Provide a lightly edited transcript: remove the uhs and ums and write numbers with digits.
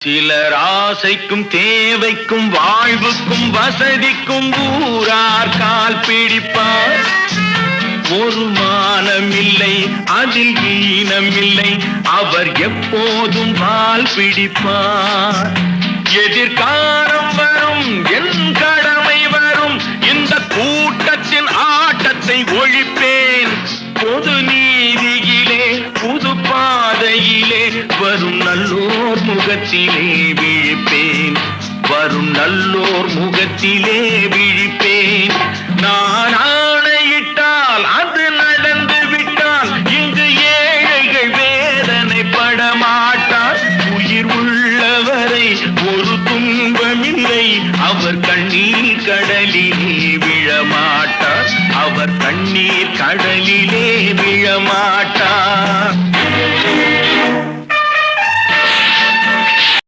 சிலர் ஆசைக்கும் தேவைக்கும் வாழ்வுக்கும் வசதிக்கும் ஊரார் கால் பிடிப்பார். ஒரு மானமில்லை அதில் ஈனமில்லை, அவர் எப்போதும் வால் பிடிப்பார். எதிர்காலம் வரும் என் கடமை வரும், இந்த கூட்டத்தின் ஆட்டத்தை ஒழிப்பேன். பொது நீதியிலே புது பாதையிலே வரும் நல்லோர் முகத்திலே விழிப்பேன். வரும் நல்லோர் முகத்திலே விழிப்பேன். நான் ஆணையிட்டால் அது நடந்து விட்டால் இங்கு ஏழைகள் வேதனை படமாட்டார். உயிர் உள்ளவரை ஒரு துன்பமில்லை, அவர் கண்ணீர் கடலிலே விழமாட்டார். அவர் கண்ணீர் கடலிலே விழமாட்டார்.